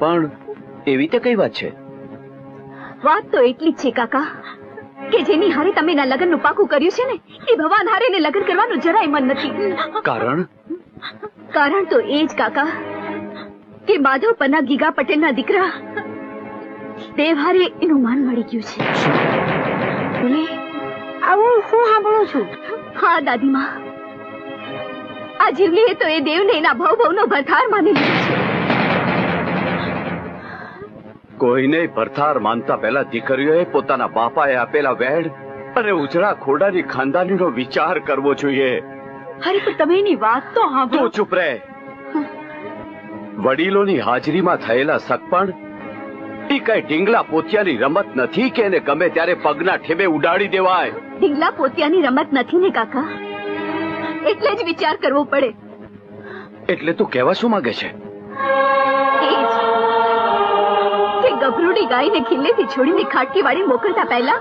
પણ એવી તે કઈ વાત છે? વાત તો એટલી જ છે કાકા કે જેની હારે તમે એના લગ્નનું પાકું કર્યું છે ને એ ભગવાન હારે એને લગ્ન કરવાનું જરાય મન નથી. કારણ તો એ જ કાકા કે માધવ પન્ના ગીગા પટેલના દીકરા દેવ હારે એનું માન મળી ગયું છે. આવું હું સાંભળું છું. હા દાદીમાં, આ જીવલીએ તો એ દેવને એના ભવનો ભરથાર માની લીધો છે. કોઈને ભરથાર માનતા પહેલા દીકરીઓએ પોતાના બાપાએ આપેલા વેડ અને ઉજળા ખોડાની ખાનદાનીનો વિચાર કરવો જોઈએ. અરે પણ તમે એની વાત તો સાંભળો. તું ચૂપ રહે. વડીલોની હાજરીમાં થયેલા સગપણ એ કઈ ઢીંગલા પોતિયાની રમત નથી કે એને ગમે ત્યારે પગના ઠેબે ઉડાડી દેવાય. ઢીંગલા પોતિયાની રમત નથી ને કાકા, એટલે જ વિચાર કરવો પડે. એટલે તું કહેવા શું માંગે છે? ગભરૂડી ગાયને ખિલ્લેથી છોડીને ખાટકી વાળી મોકલતા પહેલા